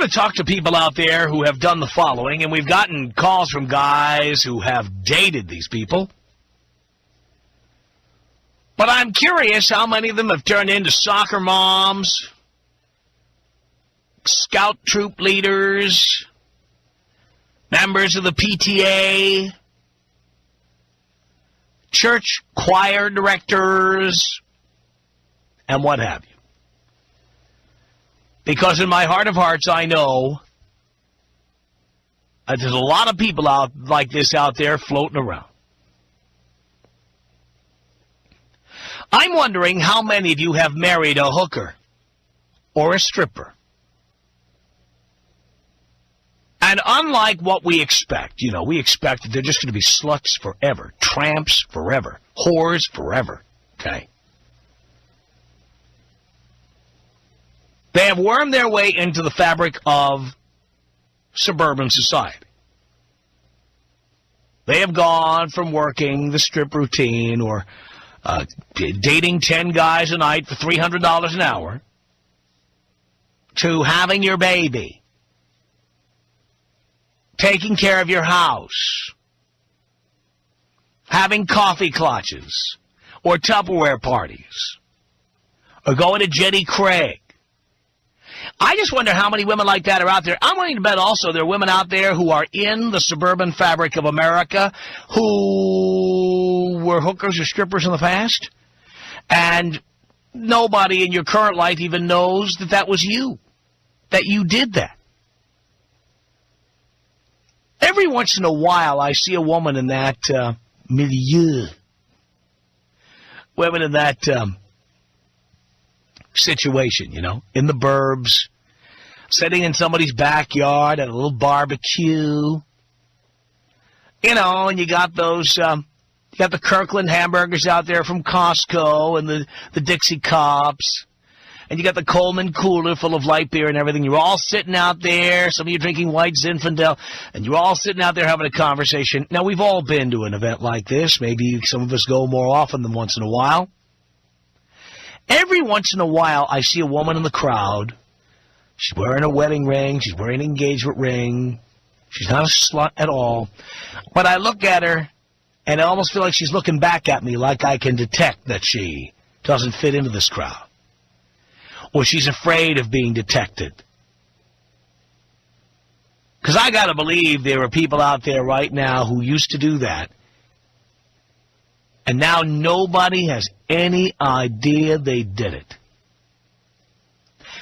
want to talk to people out there who have done the following, and we've gotten calls from guys who have dated these people. But I'm curious how many of them have turned into soccer moms, scout troop leaders, members of the PTA, church choir directors, and what have you. Because in my heart of hearts, I know that there's a lot of people out like this out there floating around. I'm wondering how many of you have married a hooker or a stripper. And unlike what we expect, we expect that they're just going to be sluts forever, tramps forever, whores forever, okay? They have wormed their way into the fabric of suburban society. They have gone from working the strip routine or dating 10 guys a night for $300 an hour to having your baby, taking care of your house, having coffee clutches or Tupperware parties, or going to Jenny Craig. I just wonder how many women like that are out there. I'm willing to bet also there are women out there who are in the suburban fabric of America who were hookers or strippers in the past, and nobody in your current life even knows that that was you, that you did that. Every once in a while, I see a woman in that milieu, women in that situation, in the burbs, sitting in somebody's backyard at a little barbecue, and you got those, you got the Kirkland hamburgers out there from Costco and the Dixie Cups, and you got the Coleman cooler full of light beer and everything. You're all sitting out there, some of you drinking white Zinfandel, and you're all sitting out there having a conversation. Now, we've all been to an event like this. Maybe some of us go more often than once in a while. Every once in a while, I see a woman in the crowd. She's wearing a wedding ring. She's wearing an engagement ring. She's not a slut at all. But I look at her, and I almost feel like she's looking back at me like I can detect that she doesn't fit into this crowd. Or she's afraid of being detected. Because I got to believe there are people out there right now who used to do that. And now nobody has any idea they did it.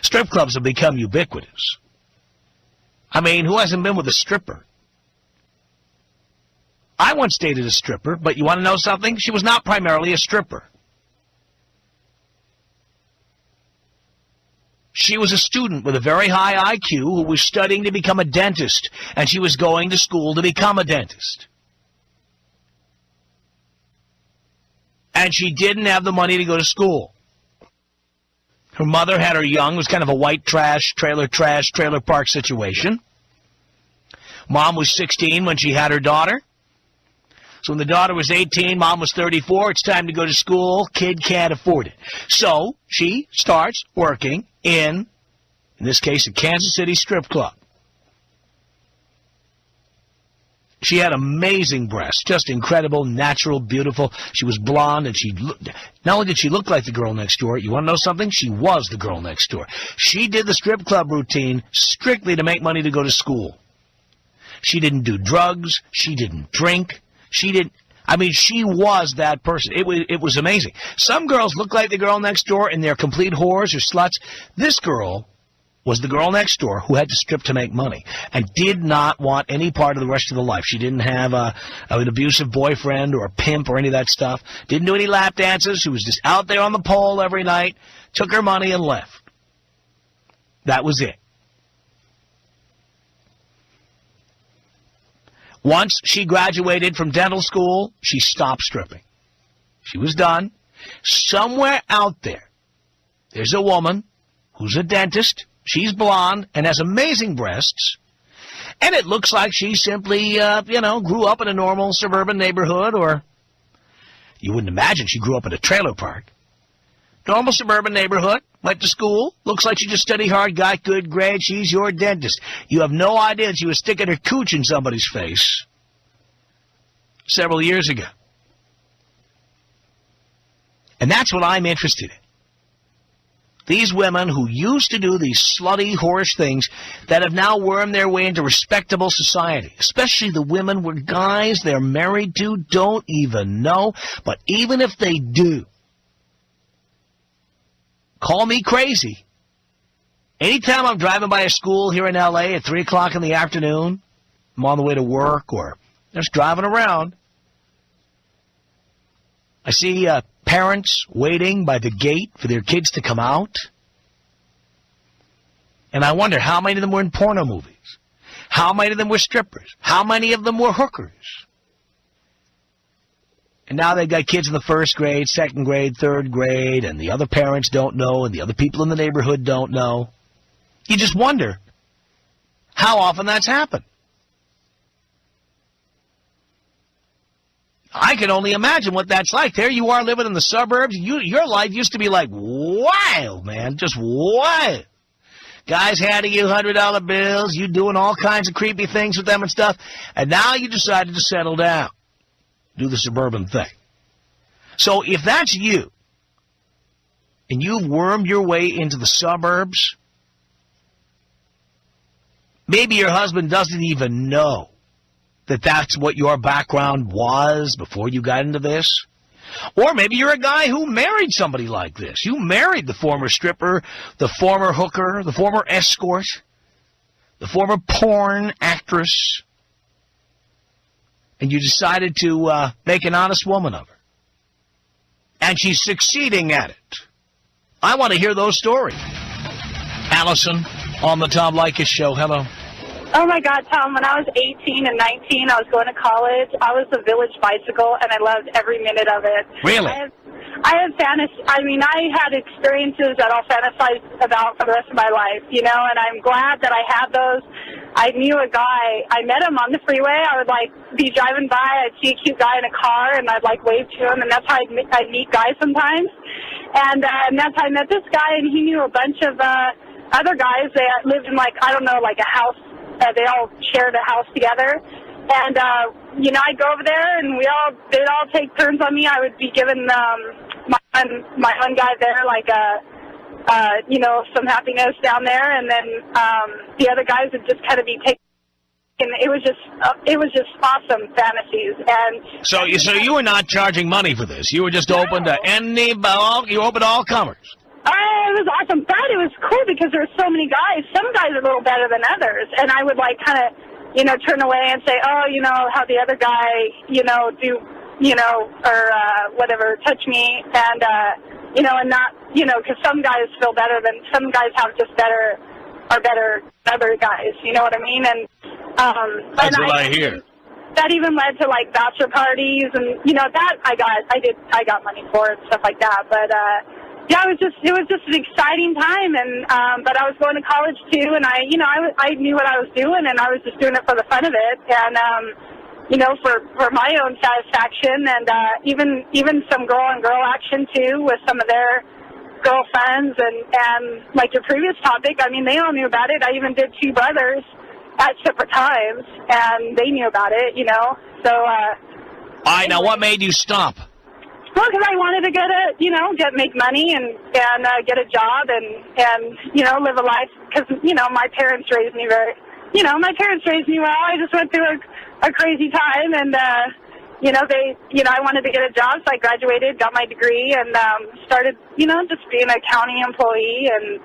Strip clubs have become ubiquitous. I mean, who hasn't been with a stripper? I once dated a stripper, but you want to know something? She was not primarily a stripper. She was a student with a very high IQ who was studying to become a dentist, and she was going to school to become a dentist. And she didn't have the money to go to school. Her mother had her young. It was kind of a white trash, trailer park situation. Mom was 16 when she had her daughter. So when the daughter was 18, Mom was 34. It's time to go to school. Kid can't afford it. So she starts working in this case, a Kansas City strip club. She had amazing breasts, just incredible, natural, beautiful. She was blonde, and not only did she look like the girl next door, you want to know something? She was the girl next door. She did the strip club routine strictly to make money to go to school. She didn't do drugs. She didn't drink. She was that person. It was amazing. Some girls look like the girl next door, and they're complete whores or sluts. This girl was the girl next door who had to strip to make money and did not want any part of the rest of the life. She didn't have an abusive boyfriend or a pimp or any of that stuff. Didn't do any lap dances. She was just out there on the pole every night, took her money and left. That was it. Once she graduated from dental school, she stopped stripping. She was done. Somewhere out there, there's a woman who's a dentist. She's blonde and has amazing breasts. And it looks like she simply, grew up in a normal suburban neighborhood, or you wouldn't imagine she grew up in a trailer park. Normal suburban neighborhood. Went to school. Looks like she just studied hard, got good grades. She's your dentist. You have no idea that she was sticking her cooch in somebody's face several years ago. And that's what I'm interested in. These women who used to do these slutty, whorish things that have now wormed their way into respectable society, especially the women where guys they're married to don't even know. But even if they do, call me crazy. Anytime I'm driving by a school here in L.A. at 3 o'clock in the afternoon, I'm on the way to work or just driving around, I see parents waiting by the gate for their kids to come out. And I wonder how many of them were in porno movies. How many of them were strippers? How many of them were hookers? And now they've got kids in the first grade, second grade, third grade, and the other parents don't know, and the other people in the neighborhood don't know. You just wonder how often that's happened. I can only imagine what that's like. There you are living in the suburbs. Your life used to be like wild, man, just wild. Guys handing you $100 bills, you doing all kinds of creepy things with them and stuff, and now you decided to settle down, do the suburban thing. So if that's you, and you've wormed your way into the suburbs, maybe your husband doesn't even know that that's what your background was before you got into this. Or maybe you're a guy who married somebody like this. You married the former stripper, the former hooker, the former escort, the former porn actress, and you decided to make an honest woman of her. And she's succeeding at it. I want to hear those stories. Allison, on the Tom Leykis Show. Hello. Oh, my God, Tom, when I was 18 and 19, I was going to college. I was a village bicycle, and I loved every minute of it. Really? I had experiences that I'll fantasize about for the rest of my life, you know, and I'm glad that I had those. I knew a guy. I met him on the freeway. I would, be driving by. I'd see a cute guy in a car, and I'd, wave to him, and that's how I'd meet guys sometimes. And that's how I met this guy, and he knew a bunch of other guys that lived in, a house. They all shared a house together. And, I'd go over there, and they'd all take turns on me. I would be giving my one guy there, some happiness down there. And then the other guys would just kind of be taking. And it was just awesome fantasies. And so you were not charging money for this. You were just open to you open to all comers. It was awesome, but it was cool because there were so many guys. Some guys are a little better than others, and I would turn away and say, how the other guy, touch me, and and not, because some guys feel better than some guys have just better other guys. You know what I mean? And that's what I hear. That even led to bachelor parties, and that I got money for it and stuff like that, but. Yeah, it was just an exciting time, and but I was going to college too, and I knew what I was doing, and I was just doing it for the fun of it, and for my own satisfaction, and even some girl on girl action too with some of their girlfriends, and like your previous topic, they all knew about it. I even did 2 brothers at separate times, and they knew about it, So. All right, now what made you stop? Well, because I wanted to make money and get a job and live a life. Because my parents raised me well. I just went through a crazy time, and I wanted to get a job, so I graduated, got my degree, and started just being a county employee and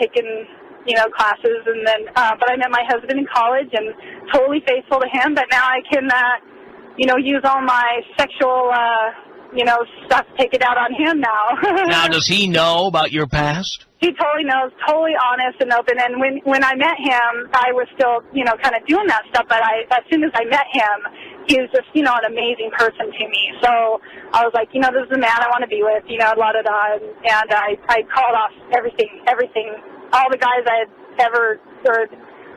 taking classes, and then but I met my husband in college and totally faithful to him. But now I can use all my sexual, stuff, take it out on him now. Now, does he know about your past? He totally knows, totally honest and open. And when I met him, I was still, kind of doing that stuff. But as soon as I met him, he was just, an amazing person to me. So I was like, this is the man I want to be with, la-da-da. And I called off everything. All the guys I had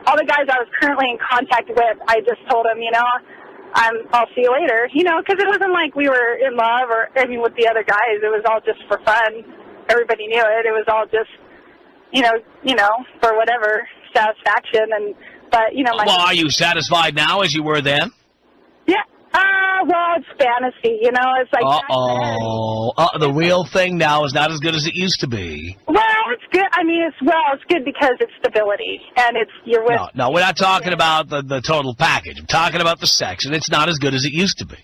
all the guys I was currently in contact with, I just told them, I'll see you later, you know, because it wasn't like we were in love or, I mean, with the other guys. It was all just for fun. Everybody knew it. It was all just, you know, for whatever satisfaction. But, you know, well, are you satisfied now as you were then? Yeah. Well, it's fantasy, you know. It's like the real thing now is not as good as it used to be. Well, it's good. I mean, it's good because it's stability and you're with. No, we're not talking about the total package. I'm talking about the sex, and it's not as good as it used to be.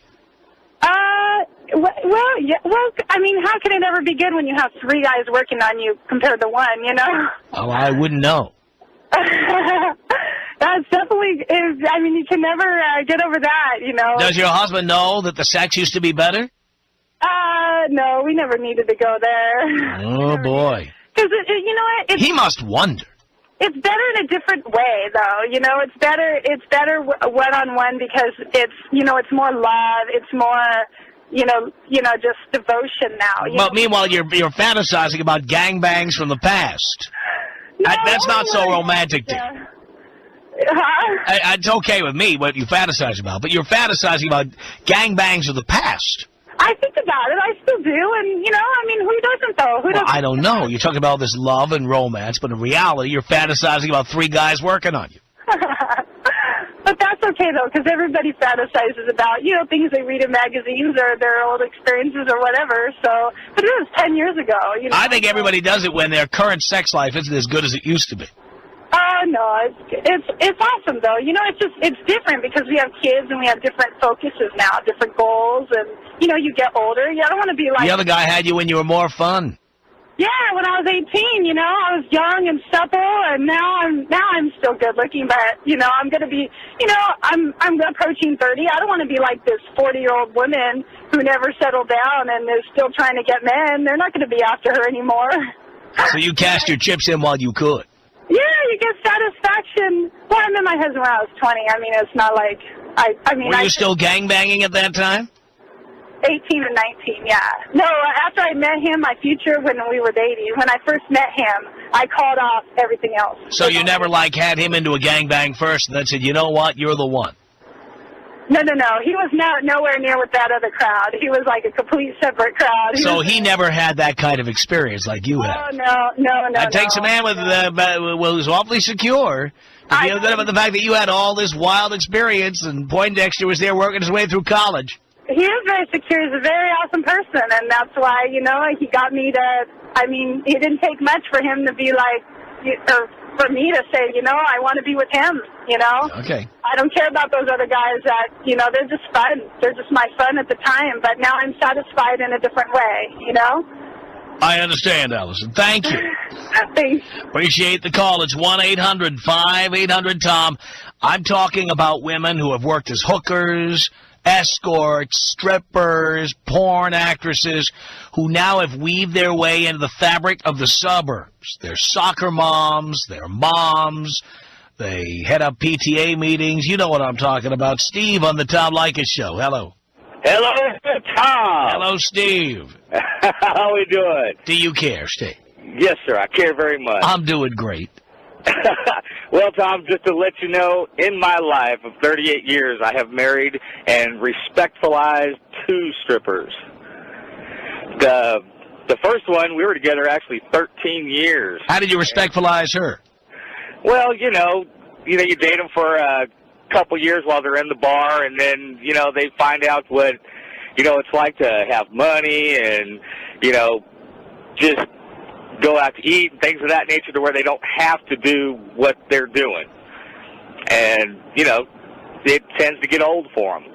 Well, yeah. Well, I mean, how can it ever be good when you have 3 guys working on you compared to 1? You know. Oh, I wouldn't know. That's definitely is. I mean, you can never get over that, you know. Does your husband know that the sex used to be better? No, we never needed to go there. Oh boy. Because you know what? He must wonder. It's better in a different way, though. You know, it's better one-on-one because it's, you know, it's more love. It's more, you know, just devotion now. But meanwhile, you're fantasizing about gangbangs from the past. No, that's not so romantic, dear. Huh? It's okay with me what you fantasize about, but you're fantasizing about gangbangs of the past. I think about it. I still do, and, you know, I mean, who doesn't, though? Who doesn't? I don't know. You're talking about all this love and romance, but in reality, you're fantasizing about 3 guys working on you. But that's okay, though, because everybody fantasizes about, you know, things they read in magazines or their old experiences or whatever. So, but it was 10 years ago. You know? I think everybody does it when their current sex life isn't as good as it used to be. Oh, no, it's awesome, though. You know, it's different because we have kids and we have different focuses now, different goals, and, you know, you get older. You don't want to be like... The other guy had you when you were more fun. Yeah, when I was 18, you know, I was young and supple, and now I'm still good looking, but, you know, I'm going to be, you know, I'm approaching 30. I don't want to be like this 40-year-old woman who never settled down and is still trying to get men. They're not going to be after her anymore. So you cashed your chips in while you could. Yeah, you get satisfaction. Well, I met my husband when I was 20. I mean, it's not like, I mean... Were you still gangbanging at that time? 18 and 19, yeah. No, after I met him, my future, when we were dating, when I first met him, I called off everything else. So you never, like, had him into a gangbang first and then said, you know what, you're the one? No. He was nowhere near with that other crowd. He was like a complete separate crowd. So he never had that kind of experience like you have. Oh, no. That takes a man who's awfully secure to feel good about the fact that you had all this wild experience and Poindexter was there working his way through college. He is very secure. He's a very awesome person, and that's why, you know, he got me to, I mean, it didn't take much for him to be like, or for me to say, you know, I want to be with him, you know? Okay. I don't care about those other guys that, you know, they're just fun. They're just my fun at the time, but now I'm satisfied in a different way, you know? I understand, Allison. Thank you. Thanks. Appreciate the call. It's 1-800-5800-TOM. I'm talking about women who have worked as hookers, escorts, strippers, porn actresses who now have weaved their way into the fabric of the suburbs. They're soccer moms, they're moms, they head up PTA meetings. You know what I'm talking about. Steve on the Tom Leykis Show. Hello. Hello, Tom. Hello, Steve. How we doing? Do you care, Steve? Yes, sir. I care very much. I'm doing great. Well, Tom, just to let you know, in my life of 38 years, I have married and respectfulized 2 strippers. The first one, we were together actually 13 years. How did you respectfulize her? Well, you date them for a couple years while they're in the bar, and then, you know, they find out what, you know, it's like to have money and, you know, just go out to eat and things of that nature to where they don't have to do what they're doing. And, you know, it tends to get old for them.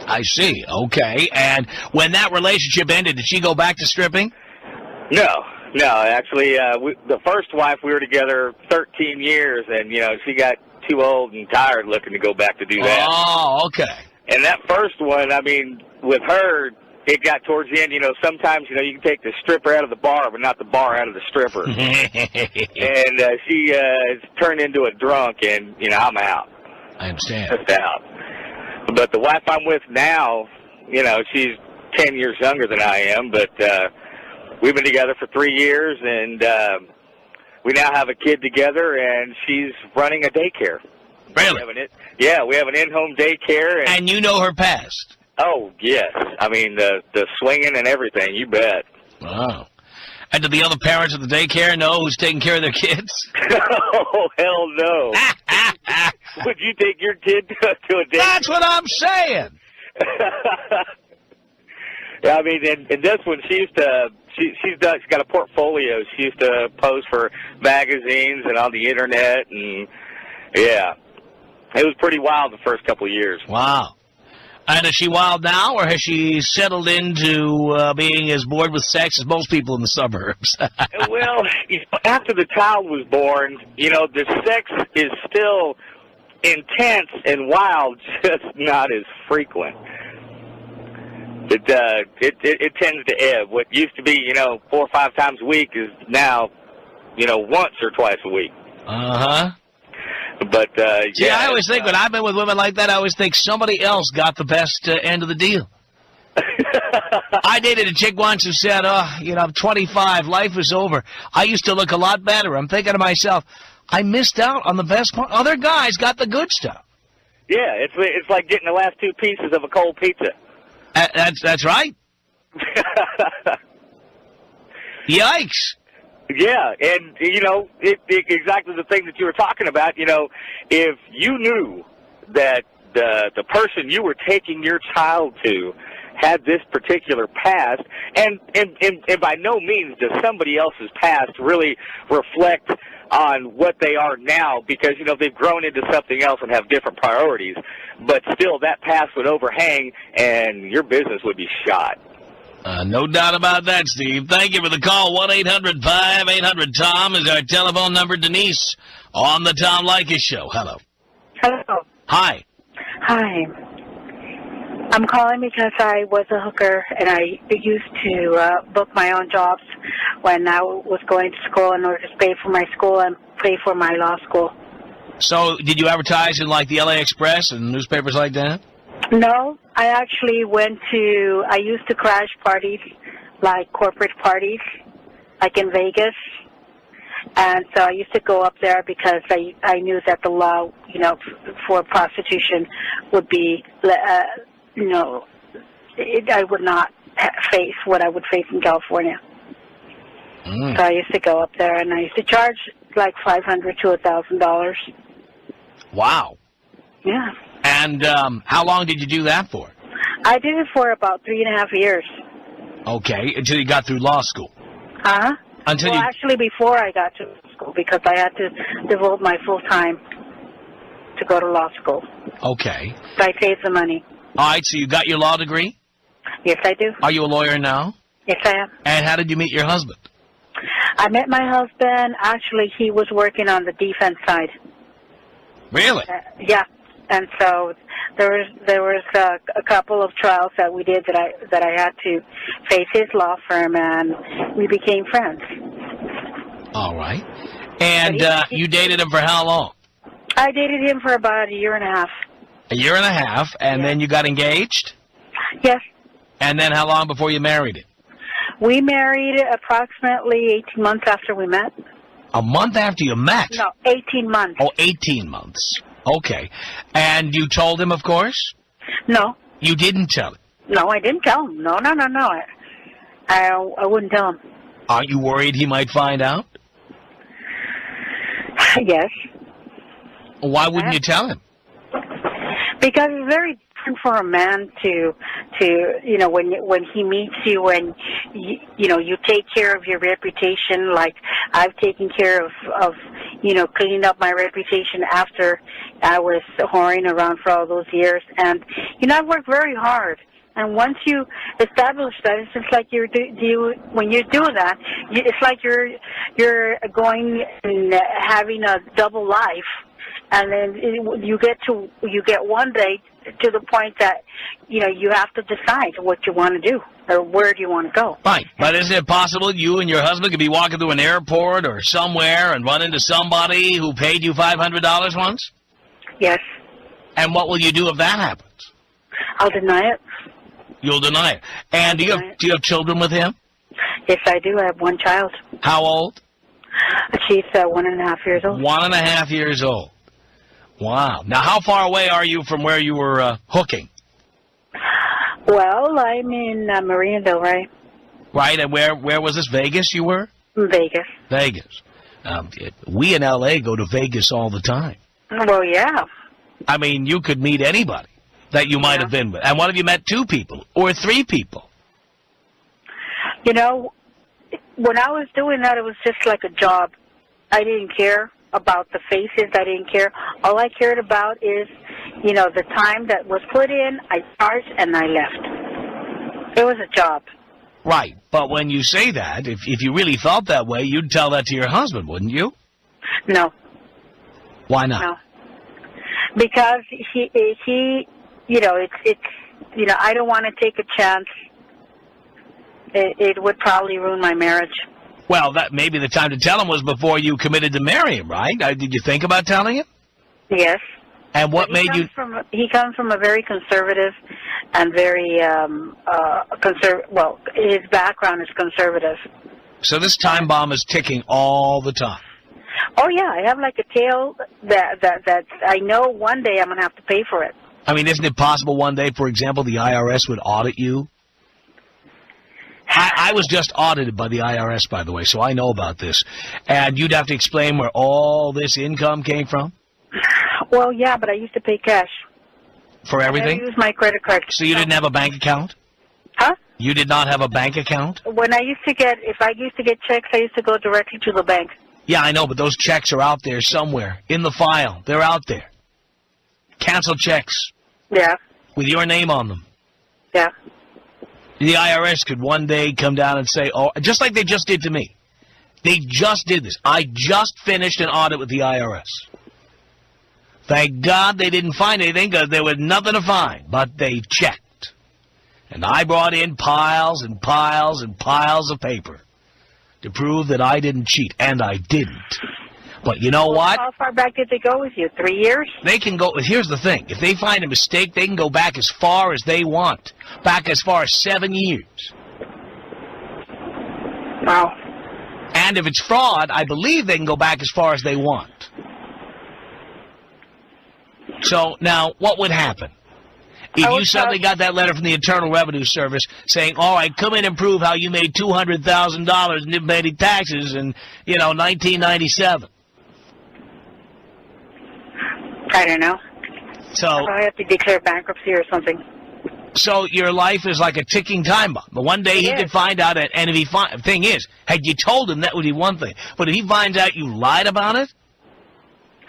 I see. Okay. And when that relationship ended, did she go back to stripping? No. Actually, the first wife, we were together 13 years, and, you know, she got too old and tired looking to go back to do that. Oh, okay. And that first one, I mean, with her, it got towards the end, you know, sometimes, you know, you can take the stripper out of the bar, but not the bar out of the stripper. And she turned into a drunk, and, you know, I'm out. I understand. Just out. But the wife I'm with now, you know, she's 10 years younger than I am, but we've been together for 3 years, and we now have a kid together, and she's running a daycare. Really? We have an in-home daycare. And you know her past? Oh, yes. I mean, the swinging and everything, you bet. Wow. And do the other parents at the daycare know who's taking care of their kids? Oh, hell no. Would you take your kid to a daycare? That's what I'm saying. Yeah, I mean, and this one, she's got a portfolio. She used to pose for magazines and on the internet, and yeah, it was pretty wild the first couple of years. Wow. And is she wild now, or has she settled into being as bored with sex as most people in the suburbs? Well, after the child was born, the sex is still intense and wild, just not as frequent. It tends to ebb. What used to be, 4 or 5 times a week is now, once or twice a week. Uh-huh. But, See, I always think when I've been with women like that, I always think somebody else got the best end of the deal. I dated a chick once who said, I'm 25, life is over. I used to look a lot better. I'm thinking to myself, I missed out on the best part. Other guys got the good stuff. Yeah, it's like getting the last 2 pieces of a cold pizza. That's right. Yikes. Yeah, and, exactly the thing that you were talking about, if you knew that the person you were taking your child to had this particular past, and by no means does somebody else's past really reflect on what they are now, because, they've grown into something else and have different priorities, but still that past would overhang and your business would be shot. No doubt about that, Steve. Thank you for the call. 1-800-5800-TOM is our telephone number. Denise on the Tom Leykis Show. Hello. Hello. Hi. Hi. I'm calling because I was a hooker, and I used to book my own jobs when I was going to school in order to pay for my school and pay for my law school. So did you advertise in, like, the LA Express and newspapers like that? No, I actually I used to crash parties, like corporate parties, like in Vegas. And so I used to go up there because I knew that the law, for prostitution would be, I would not face what I would face in California. So I used to go up there, and I used to charge like $500 to $1,000. Wow. Yeah. And how long did you do that for? I did it for about 3.5 years. Okay, until you got through law school. Uh-huh. Until actually before I got to school, because I had to devote my full time to go to law school. Okay. So I saved the money. All right, so you got your law degree? Yes, I do. Are you a lawyer now? Yes, I am. And how did you meet your husband? I met my husband. Actually, he was working on the defense side. Really? Yeah. And so there was a couple of trials that we did that I had to face his law firm, and we became friends. All right. And you dated him for how long? I dated him for about 1.5 years. A year and a half, and then you got engaged? Yes. And then how long before you married him? We married approximately 18 months after we met. A month after you met? No, 18 months. Oh, 18 months. Okay. And you told him, of course? No. You didn't tell him? No, I didn't tell him. No. I wouldn't tell him. Aren't you worried he might find out? Yes. Why wouldn't you tell him? Because it's very different for a man to when he meets you and you take care of your reputation. Like I've taken care of cleaning up my reputation after I was whoring around for all those years. And I've worked very hard. And once you establish that, it's just like when you do that, it's like you're going and having a double life. And then you get one day to the point that, you have to decide what you want to do or where do you want to go. Right. But is it possible you and your husband could be walking through an airport or somewhere and run into somebody who paid you $500 once? Yes. And what will you do if that happens? I'll deny it. You'll deny it. And do you have children with him? Yes, I do. I have one child. How old? She's 1.5 years old. 1.5 years old. Wow. Now, how far away are you from where you were hooking? Well, I'm in Marinaville, right? Right, and where was this? Vegas you were? Vegas. Vegas. We in L.A. go to Vegas all the time. Well, yeah. I mean, you could meet anybody that you might have been with. And what if you met 2 people or 3 people? You know, when I was doing that, it was just like a job. I didn't care about the faces. I didn't care. All I cared about is, you know, the time that was put in, I charged, and I left. It was a job. Right. But when you say that, if you really felt that way, you'd tell that to your husband, wouldn't you? No. Why not? No. Because he you know, it's you know, I don't want to take a chance. It would probably ruin my marriage. Well, that maybe the time to tell him was before you committed to marry him, right? Did you think about telling him? Yes. And what made you? He comes from a very conservative and very well, his background is conservative. So this time bomb is ticking all the time. Oh yeah, I have like a tail that I know one day I'm gonna have to pay for it. I mean, isn't it possible one day, for example, the IRS would audit you? I was just audited by the IRS, by the way, so I know about this. And you'd have to explain where all this income came from? Well, yeah, but I used to pay cash. For everything? I used my credit card. So you didn't have a bank account? Huh? You did not have a bank account? When I used to get checks, I used to go directly to the bank. Yeah, I know, but those checks are out there somewhere in the file. They're out there. Cancel checks. Yeah. With your name on them. Yeah. The IRS could one day come down and say, oh, just like they just did to me. They just did this. I just finished an audit with the IRS. Thank God they didn't find anything because there was nothing to find, but they checked. And I brought in piles and piles and piles of paper to prove that I didn't cheat, and I didn't. But you know what? How far back did they go with you? 3 years? They can go, here's the thing. If they find a mistake, they can go back as far as they want. Back as far as 7 years. Wow. And if it's fraud, I believe they can go back as far as they want. So, now, what would happen? If you suddenly got that letter from the Internal Revenue Service saying, all right, come in and prove how you made $200,000 and didn't pay any taxes in, 1997. I don't know. So I have to declare bankruptcy or something. So your life is like a ticking time bomb. But one day he could find out, and if he thing is, had you told him, that would be one thing. But if he finds out you lied about it?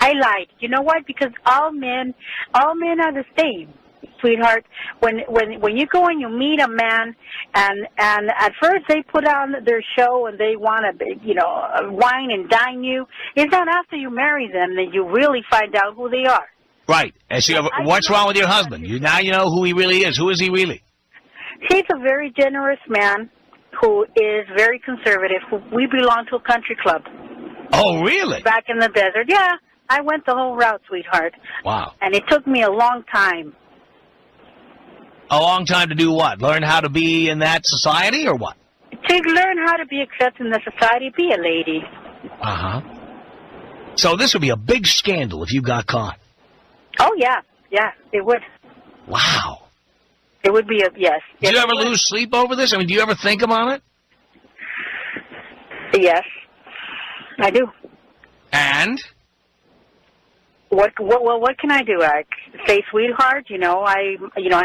I lied. You know what? Because all men are the same, sweetheart. When you go and you meet a man, and at first they put on their show and they want to, wine and dine you. It's not after you marry them that you really find out who they are. Right. And so what's wrong with your husband? Now you know who he really is. Who is he really? He's a very generous man who is very conservative. We belong to a country club. Oh, really? Back in the desert. Yeah. I went the whole route, sweetheart. Wow. And it took me a long time. A long time to do what? Learn how to be in that society or what? To learn how to be accepted in the society, be a lady. Uh-huh. So this would be a big scandal if you got caught. Oh, yeah. Yeah, it would. Wow. It would be yes. Did you ever lose sleep over this? I mean, do you ever think about it? Yes, I do. And? What can I do? I say, sweetheart, I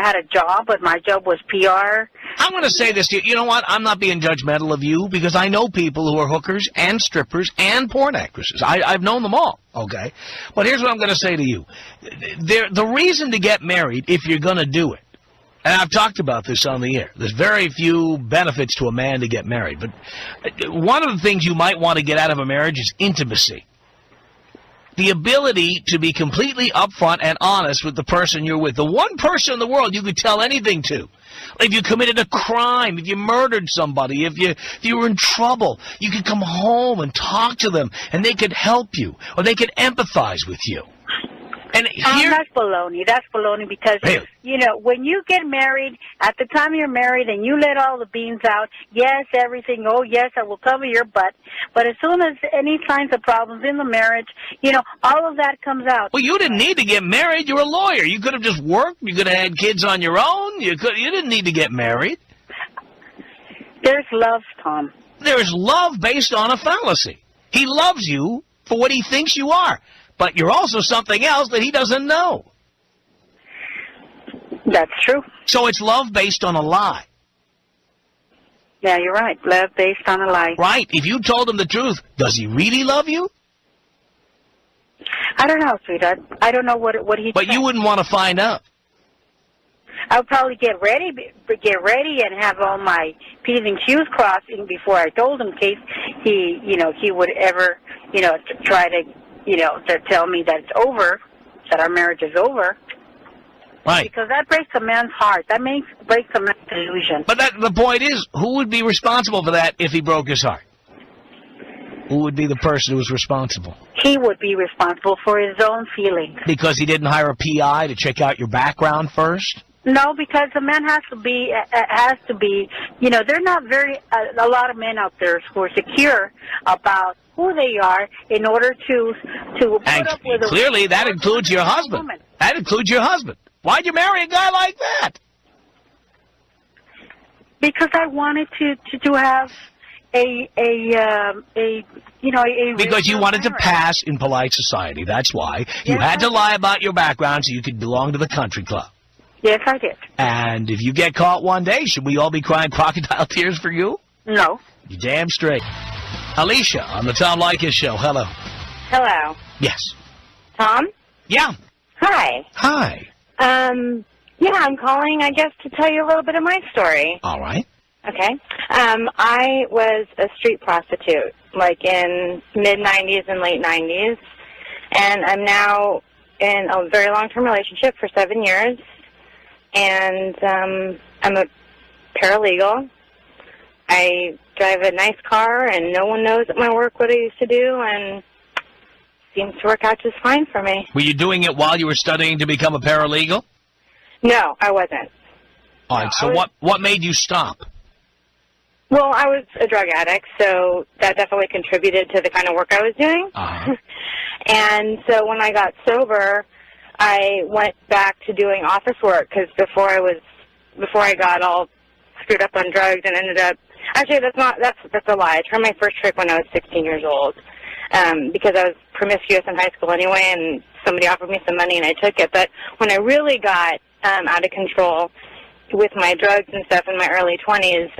had a job, but my job was PR. I'm going to say this to you. You know what? I'm not being judgmental of you because I know people who are hookers and strippers and porn actresses. I've known them all, okay? But here's what I'm going to say to you. The reason to get married, if you're going to do it, and I've talked about this on the air, there's very few benefits to a man to get married. But one of the things you might want to get out of a marriage is intimacy. The ability to be completely upfront and honest with the person you're with. The one person in the world you could tell anything to. If you committed a crime, if you murdered somebody, if you were in trouble, you could come home and talk to them, and they could help you, or they could empathize with you. And here, that's baloney. That's baloney because, really? you know, when you get married, at the time you're married and you let all the beans out, yes, everything, oh, yes, I will cover your butt. But as soon as any signs of problems in the marriage, you know, all of that comes out. Well, you didn't need to get married. You're a lawyer. You could have just worked. You could have had kids on your own. You didn't need to get married. There's love, Tom. There's love based on a fallacy. He loves you for what he thinks you are. But you're also something else that he doesn't know. That's true. So it's love based on a lie. Yeah, you're right. Love based on a lie. Right. If you told him the truth, does he really love you? I don't know, sweetheart. I don't know what he. But you wouldn't want to find out. I would probably get ready and have all my P's and Q's crossing before I told him, in case he would ever, try to, to tell me that it's over, that our marriage is over. Right. Because that breaks a man's heart. That breaks a man's illusion. But the point is, who would be responsible for that if he broke his heart? Who would be the person who was responsible? He would be responsible for his own feelings. Because he didn't hire a PI to check out your background first? No, because the man has to be, there are not a lot of men out there who are secure about who they are in order to put up with clearly that includes your husband. Woman. That includes your husband. Why'd you marry a guy like that? Because I wanted to have because you wanted to pass in polite society. That's why. You had to lie about your background so you could belong to the country club. Yes, I did. And if you get caught one day, should we all be crying crocodile tears for you? No. You're damn straight. Alicia on the Tom Leykis Show. Hello. Hello. Yes. Tom? Yeah. Hi. Hi. Yeah, I'm calling, I guess, to tell you a little bit of my story. All right. Okay. I was a street prostitute, like in mid-'90s and late 90s, and I'm now in a very long-term relationship for 7 years, and I'm a paralegal. I drive a nice car, and no one knows at my work what I used to do, and it seems to work out just fine for me. Were you doing it while you were studying to become a paralegal? No, I wasn't. All right, so what made you stop? Well, I was a drug addict, so that definitely contributed to the kind of work I was doing. Uh-huh. And so when I got sober, I went back to doing office work because before I got all screwed up on drugs and ended up actually that's a lie. I tried my first trick when I was 16 years old because I was promiscuous in high school anyway, and somebody offered me some money and I took it. But when I really got out of control with my drugs and stuff in my early 20s,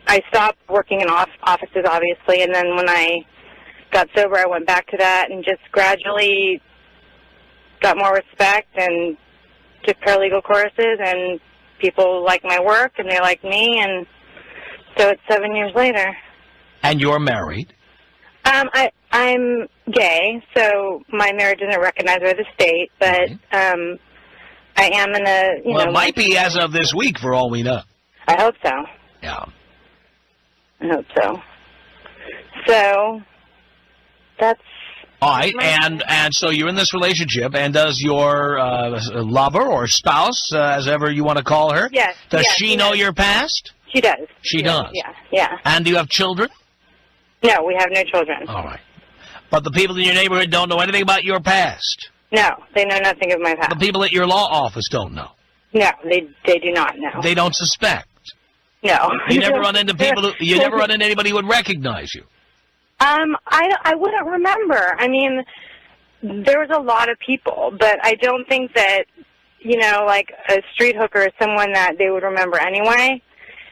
I stopped working in offices, obviously, and then when I got sober, I went back to that and just gradually got more respect and took paralegal courses, and people like my work, and they like me, and so it's 7 years later. And you're married? I'm gay, so my marriage isn't recognized by the state, but I am in a, Well, it might be as of this week, for all we know. I hope so. Yeah. I hope so. So, that's... All right, and so you're in this relationship, and does your lover or spouse, as ever you want to call her, Yes. does yes, she know your past? She does. She does? Yeah. And do you have children? No, we have no children. All right. But the people in your neighborhood don't know anything about your past? No, they know nothing of my past. The people at your law office don't know? No, they do not know. They don't suspect? No. You never run into people you never run into anybody who would recognize you? I wouldn't remember. I mean, there was a lot of people, but I don't think that, like a street hooker is someone that they would remember anyway,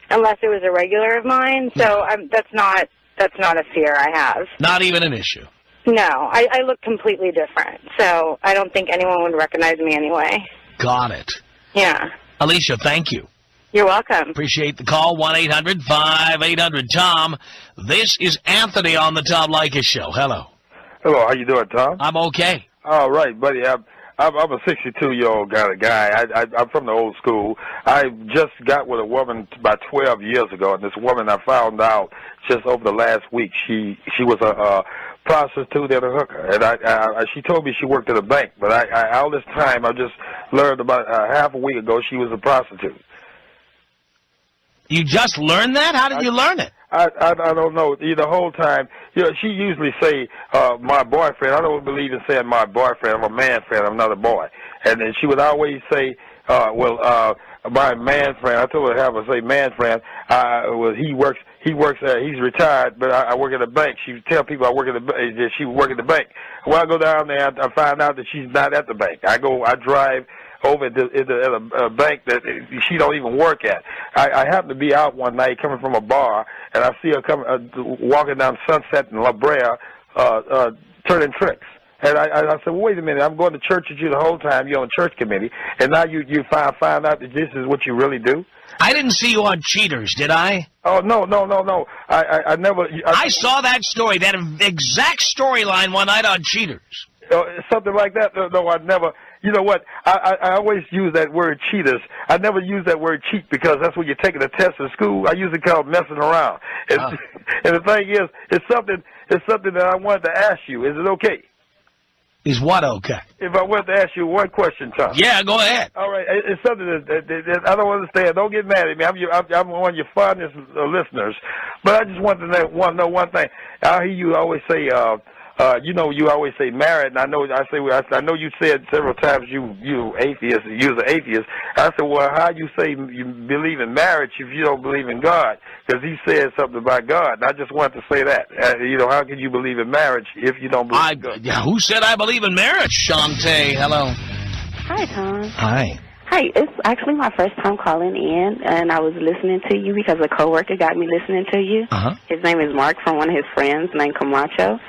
unless it was a regular of mine. So that's not a fear I have. Not even an issue? No, I look completely different, so I don't think anyone would recognize me anyway. Got it. Yeah. Alicia, thank you. You're welcome. Appreciate the call, 1-800-5800-TOM. This is Anthony on the Tom Leykis Show. Hello. Hello, how you doing, Tom? I'm okay. All right, buddy. I'm a 62-year-old guy. I'm from the old school. I just got with a woman about 12 years ago, and this woman I found out just over the last week, she was a prostitute and a hooker. And she told me she worked at a bank, but all this time I just learned about half a week ago she was a prostitute. You just learned that? How did you learn it? I don't know. The whole time, she usually say my boyfriend. I don't believe in saying my boyfriend. I'm a man friend. I'm not a boy. And then she would always say, my man friend. I told her to have her say man friend. He works. He's retired, but I work at a bank. She would tell people I work at that she work at the bank. Well, I go down there. I find out that she's not at the bank. I drive over at a bank that she don't even work at. I happened to be out one night coming from a bar, and I see her walking down Sunset and La Brea, turning tricks. And I said, well, wait a minute, I'm going to church with you the whole time. You're on the church committee, and now you find out that this is what you really do? I didn't see you on Cheaters, did I? Oh, no. I never... I saw that story, that exact storyline one night on Cheaters. Something like that? No, I never... You know what? I always use that word cheaters. I never use that word cheat because that's when you're taking a test in school. I usually call it messing around. And the thing is, it's something that I wanted to ask you. Is it okay? Is what okay? If I wanted to ask you one question, Tom. Yeah, go ahead. All right. It's something that I don't understand. Don't get mad at me. I'm one of your fondest listeners. But I just want to know one thing. I hear you always say, you always say married, and I know you said several times you atheist, you're an atheist. I said, well, how you say you believe in marriage if you don't believe in God? Because he said something about God, and I just wanted to say that. How can you believe in marriage if you don't believe in God? Yeah, who said I believe in marriage? Shantae, hello. Hi, Tom. Hi. Hi, it's actually my first time calling in, and I was listening to you because a coworker got me listening to you. His name is Mark from one of his friends named Camacho.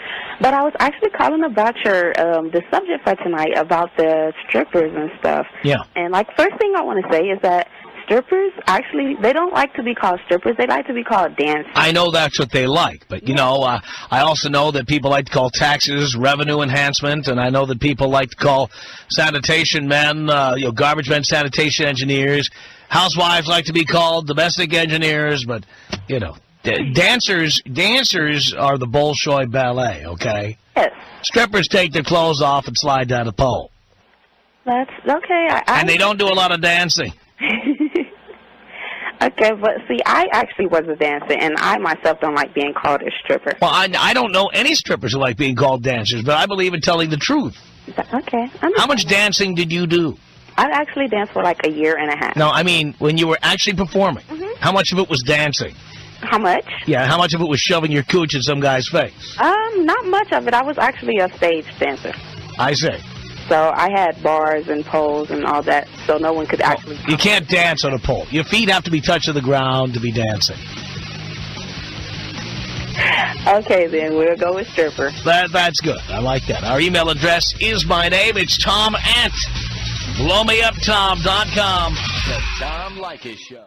But I was actually calling about the subject for tonight about the strippers and stuff. Yeah. And, first thing I want to say is that strippers, actually, they don't like to be called strippers. They like to be called dancers. I know that's what they like, but, I also know that people like to call taxes revenue enhancement, and I know that people like to call sanitation men, garbage men, sanitation engineers. Housewives like to be called domestic engineers, but, dancers are the Bolshoi ballet, okay? Yes. Strippers take their clothes off and slide down a pole. That's okay. And they don't do a lot of dancing. Okay, but see, I actually was a dancer, and I myself don't like being called a stripper. Well, I don't know any strippers who like being called dancers, but I believe in telling the truth. Okay. How much dancing did you do? I actually danced for like a year and a half. No, I mean, when you were actually performing, how much of it was dancing? How much? Yeah, how much of it was shoving your cooch in some guy's face? Not much of it. I was actually a stage dancer. I see. So I had bars and poles and all that, so no one could actually... You can't dance on a pole. Your feet have to be touching the ground to be dancing. Okay, then. We'll go with stripper. That's good. I like that. Our email address is my name. It's Tom at blowmeuptom.com. The Tom Leykis Show.